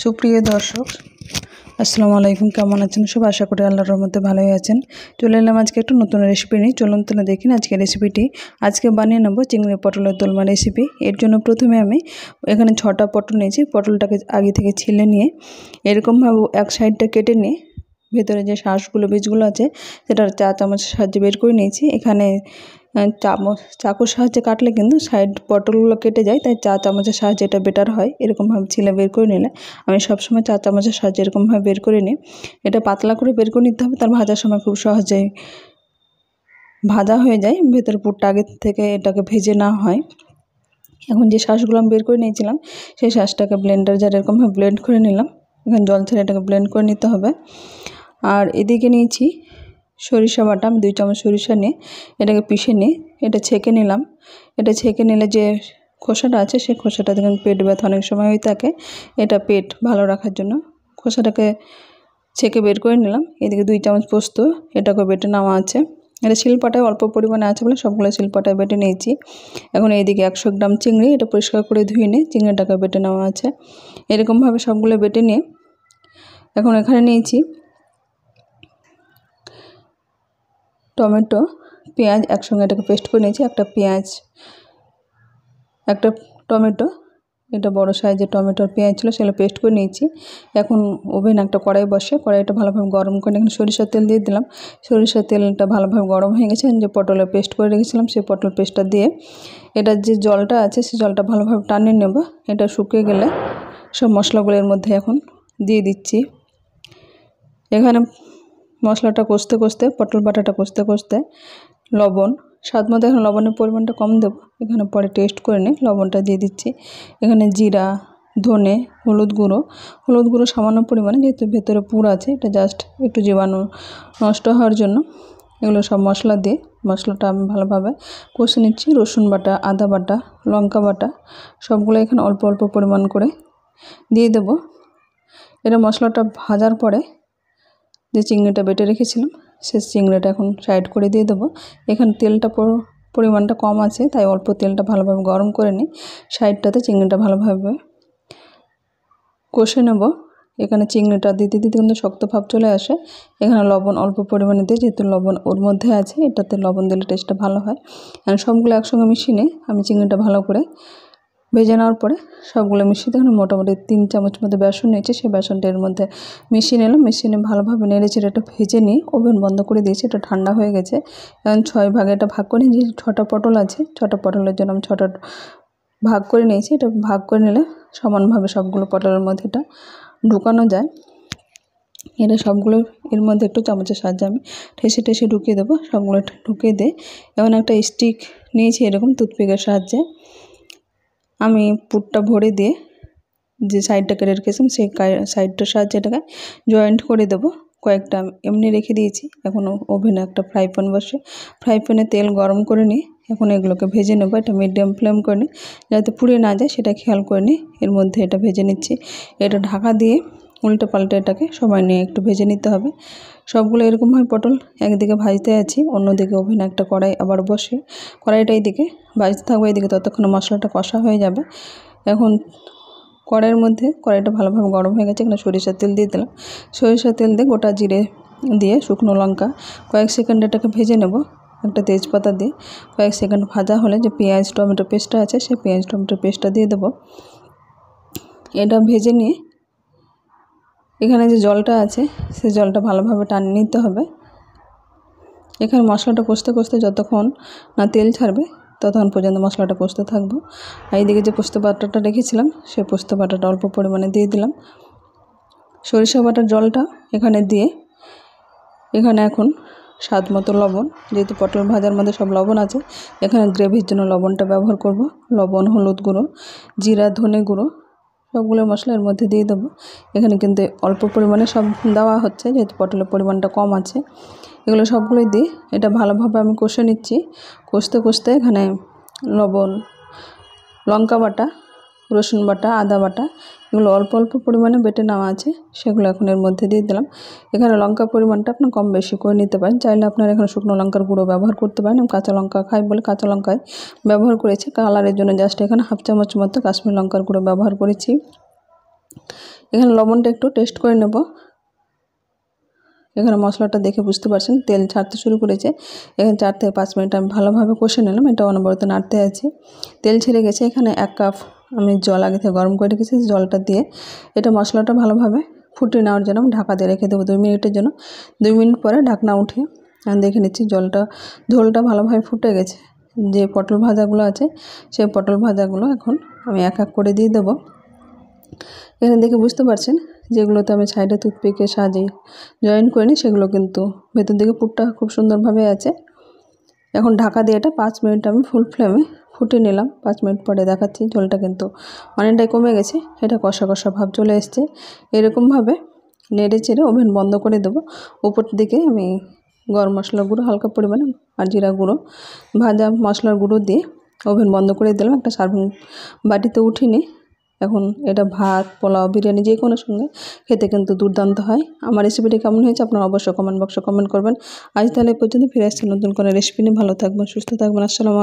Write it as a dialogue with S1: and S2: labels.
S1: সুপ্রিয় দর্শক আসসালামু আলাইকুম, কেমন আছেন সব? আশা করি আল্লাহর রহমতে ভালোই আছেন। চলে এলাম আজকে একটু নতুন রেসিপি নিয়ে। চলুন তাহলে দেখুন আজকে রেসিপিটি। আজকে বানিয়ে নেব চিংড়ি পটলের দোলমা রেসিপি। এর জন্য প্রথমে আমি এখানে 6টা পটল নিয়েছি। পটলটাকে আগে থেকে ছিলে নিয়ে এরকমভাবে এক সাইডটা কেটে নিয়ে ভেতরে যে শাঁসগুলো বীজগুলো আছে সেটা চা চামচের সাহায্যে বের করে নিয়েছি। এখানে চাকুর সাহায্যে কাটলে কিন্তু সাইড পটলগুলো কেটে যায়, তাই চা চামচের সাহায্যে এটা বেটার হয়। এরকমভাবে ছিলে বের করে নিলে আমি সবসময় চা চামচের সাহায্যে এরকমভাবে বের করে নিই। এটা পাতলা করে বের করে নিতে হবে, তার ভাজার সময় খুব সহজেই ভাজা হয়ে যায়, ভেতর পুরটা আগে থেকে এটাকে ভেজে না হয়। এখন যে শাঁসগুলো আমি বের করে নিয়েছিলাম সেই শাঁসটাকে ব্লেন্ডার জারে এরকমভাবে ব্লেন্ড করে নিলাম। এখানে জল ছেড়ে এটাকে ব্লেন্ড করে নিতে হবে। আর এদিকে নিয়েছি সরিষা বাটা। আমি 2 চামচ সরিষা নিয়ে এটাকে পিষে নিয়ে এটা ছেঁকে নিলাম। এটা ছেঁকে নিলে যে খোসাটা আছে সেই খোসাটা দেখুন পেট ব্যথা অনেক সময় হয়ে থাকে, এটা পেট ভালো রাখার জন্য খোসাটাকে ছেঁকে বের করে নিলাম। এদিকে 2 চামচ পোস্ত, এটাকে বেটে নেওয়া আছে। এটা শিলপাটায় অল্প পরিমাণে আছে বলে সবগুলো শিলপাটায় বেটে নিয়েছি। এখন এইদিকে 100 গ্রাম চিংড়ি, এটা পরিষ্কার করে ধুয়ে নিয়ে চিংড়িটাকে বেটে নেওয়া আছে। এরকমভাবে সবগুলো বেটে নিয়ে এখন এখানে নিয়েছি টমেটো, পেঁয়াজ একসঙ্গে এটাকে পেস্ট করে নিয়েছি। একটা পেঁয়াজ, একটা টমেটো, এটা বড় সাইজের টমেটোর পেঁয়াজ ছিল সেগুলো পেস্ট করে নিয়েছি। এখন ওভেন একটা কড়াই বসে কড়াইটা ভালোভাবে গরম করে এখানে সরিষার তেল দিয়ে দিলাম। সরিষার তেলটা ভালোভাবে গরম হয়ে গেছে। যে পটলের পেস্ট করে রেখেছিলাম সেই পটল পেস্টটা দিয়ে এটার যে জলটা আছে সেই জলটা ভালোভাবে টানিয়ে নেব। এটা শুকিয়ে গেলে সব মশলাগুলোর মধ্যে এখন দিয়ে দিচ্ছি। এখানে মশলাটা কষতে কষতে পটল বাটাটা কষতে লবণ স্বাদ মতো, এখন লবণের পরিমাণটা কম দেবো, এখানে পরে টেস্ট করে নিয়ে লবণটা দিয়ে দিচ্ছি। এখানে জিরা, ধনে, হলুদ গুঁড়ো সামান্য পরিমাণে, যেহেতু ভেতরে পুর আছে এটা জাস্ট একটু জীবাণু নষ্ট হওয়ার জন্য। এগুলো সব মশলা দিয়ে মশলাটা আমি ভালোভাবে কষে নিচ্ছি। রসুন বাটা, আদা বাটা, লঙ্কা বাটা সবগুলো এখানে অল্প অল্প পরিমাণ করে দিয়ে দেবো। এটা মশলাটা ভাজার পরে যে চিংড়িটা বেটে রেখেছিলাম সে চিংড়িটা এখন সাইড করে দিয়ে দেবো। এখানে তেলটা পরিমাণটা কম আছে, তাই অল্প তেলটা ভালোভাবে গরম করে নিই। সাইডটাতে চিংড়িটা ভালোভাবে কষে নেব। এখানে চিংড়িটা দিতে দিতে কিন্তু শক্ত ভাব চলে আসে। এখানে লবণ অল্প পরিমাণে দিয়ে, যেহেতু লবণ ওর মধ্যে আছে এটাতে লবণ দিলে টেস্টটা ভালো হয়। আর সবগুলো একসঙ্গে মিশিয়ে নিয়ে আমি চিংড়িটা ভালো করে ভেজে নেওয়ার পরে সবগুলো মিশিয়ে এখানে মোটামুটি 3 চামচ মতো বেসন নিয়েছি, সেই বেসনটা এর মধ্যে মিশিয়ে নিলাম। মিশিয়ে নিয়ে ভালোভাবে নেড়ে চেড়ে এটা ভেজে নিয়ে ওভেন বন্ধ করে দিয়েছি। এটা ঠান্ডা হয়ে গেছে। এখন 6 ভাগে এটা ভাগ করে নিয়ে, যে 6টা পটল আছে 6টা পটলের জন্য আমি 6টা ভাগ করে নিয়েছি। এটা ভাগ করে নিলে সমানভাবে সবগুলো পটলের মধ্যে এটা ঢুকানো যায়। এটা সবগুলো এর মধ্যে একটু চামচের সাহায্যে আমি ঠেসে ঢুকিয়ে দেবো। সবগুলো ঢুকিয়ে দিয়ে এখন একটা স্টিক নিয়েছি এরকম টুথপিকের সাহায্যে আমি পুরটা ভরে দিয়ে যে সাইডটা কেটে রেখেছিলাম সেই সাইডটার সাহায্যে এটাকে জয়েন্ট করে দেবো। কয়েকটা এমনি রেখে দিয়েছি। এখন ওভেনে একটা ফ্রাই প্যান বসে ফ্রাই প্যানে তেল গরম করে নিই। এখন এগুলোকে ভেজে নেবো। এটা মিডিয়াম ফ্লেম করে নিই, যাতে পুড়ে না যায় সেটা খেয়াল করে নিই। এর মধ্যে এটা ভেজে নিচ্ছি। এটা ঢাকা দিয়ে উল্টে পাল্টে এটাকে সময় নিয়ে একটু ভেজে নিতে হবে। সবগুলো এরকমভাবে পটল একদিকে ভাজতে আছি, অন্যদিকে ওভেনে একটা কড়াই আবার বসে কড়াইটা এইদিকে ভাজতে থাকবে, এইদিকে ততক্ষণে মশলাটা কষা হয়ে যাবে। এখন কড়াইটা ভালোভাবে গরম হয়ে গেছে। এখানে সরিষার তেল দিয়ে দিলাম। সরিষার তেল দিয়ে গোটা জিরে দিয়ে শুকনো লঙ্কা কয়েক সেকেন্ড এটাকে ভেজে নেব। একটা তেজপাতা দিয়ে কয়েক সেকেন্ড ভাজা হলে যে পেঁয়াজ টমেটো পেস্টটা আছে সেই পেঁয়াজ টমেটো পেস্টটা দিয়ে দেবো। এটা ভেজে নিয়ে এখানে যে জলটা আছে সেই জলটা ভালোভাবে টানিয়ে নিতে হবে। এখানে মশলাটা কষতে যতক্ষণ না তেল ছাড়বে ততক্ষণ পর্যন্ত মশলাটা কষতে থাকবো। আর এইদিকে যে পোস্ত বাটাটা রেখেছিলাম সেই পোস্ত বাটাটা অল্প পরিমাণে দিয়ে দিলাম। সরিষা বাটার জলটা এখানে দিয়ে এখানে এখন স্বাদ মতো লবণ, যেহেতু পটল ভাজার মধ্যে সব লবণ আছে এখানে গ্রেভির জন্য লবণটা ব্যবহার করব। লবণ, হলুদ গুঁড়ো, জিরা, ধনে গুঁড়ো সবগুলো মশলা এর মধ্যে দিয়ে দেবো। এখানে কিন্তু অল্প পরিমাণে সব দেওয়া হচ্ছে, যেহেতু পটলের পরিমাণটা কম আছে। এগুলো সবগুলোই দিয়ে এটা ভালোভাবে আমি কষে নিচ্ছি। কষতে এখানে লবণ, লঙ্কা বাটা, রসুন বাটা, আদা বাটা এগুলো অল্প অল্প পরিমাণে বেটে নেওয়া আছে, সেগুলো এখন এর মধ্যে দিয়ে দিলাম। এখানে লঙ্কার পরিমাণটা আপনি কম বেশি করে নিতে পারেন। চাইলে আপনারা এখানে শুকনো লঙ্কার গুঁড়ো ব্যবহার করতে পারেন। আমি কাঁচা লঙ্কা খাই বলে কাঁচা লঙ্কায় ব্যবহার করেছি। কালারের জন্য জাস্ট এখানে হাফ চামচ মতো কাশ্মীর লঙ্কার গুঁড়ো ব্যবহার করেছি। এখানে লবণটা একটু টেস্ট করে নেব। এখানে মশলাটা দেখে বুঝতে পারছেন তেল ছাড়তে শুরু করেছে। এখানে 4 থেকে 5 মিনিট আমি ভালোভাবে কষে নিলাম। এটা অনবরত নাড়তে আছি। তেল ছেড়ে গেছে। এখানে 1 কাপ আমি জল আগে থেকে গরম করে রেখেছি। জলটা দিয়ে এটা মশলাটা ভালোভাবে ফুটিয়ে নেওয়ার জন্য আমি ঢাকা দিয়ে রেখে দেবো 2 মিনিটের জন্য। 2 মিনিট পরে ঢাকনা উঠিয়ে আমি দেখে নিচ্ছি ঝোলটা ভালোভাবে ফুটে গেছে। যে পটল ভাজাগুলো আছে সেই পটল ভাজাগুলো এখন আমি এক এক করে দিয়ে দেবো। এখানে দেখে বুঝতে পারছেন যেগুলোতে আমি সাইডে টুথপিকের সাহায্যে জয়েন করিনি সেগুলো কিন্তু ভেতর দিকে পুরটা খুব সুন্দরভাবে আছে। এখন ঢাকা দিয়ে এটা 5 মিনিট আমি ফুল ফ্লেমে ফুটিয়ে নিলাম। 5 মিনিট পরে দেখাচ্ছি ঝোলটা কিন্তু অনেকটাই কমে গেছে। এটা কষা কষা ভাব চলে এসছে। এরকমভাবে নেড়ে চেড়ে ওভেন বন্ধ করে দেবো। উপর দিকে আমি গরম মশলার গুঁড়ো হালকা পরিমাণে আর জিরা গুঁড়ো ভাজা মশলার গুঁড়ো দিয়ে ওভেন বন্ধ করে দিলাম। একটা সার্ভিং বাটিতে উঠিয়ে নিই। এখন এটা ভাত, পোলাও, বিরিয়ানি যে কোনো সঙ্গে খেতে কিন্তু দুর্দান্ত হয়। আমার রেসিপিটি কেমন হয়েছে আপনারা অবশ্যই কমেন্ট বক্সে কমেন্ট করবেন। আজ তাহলে এই পর্যন্ত, ফিরে আসছি নতুন করে রেসিপি নিয়ে। ভালো থাকবেন, সুস্থ থাকবেন। আসসালামু আলাইকুম।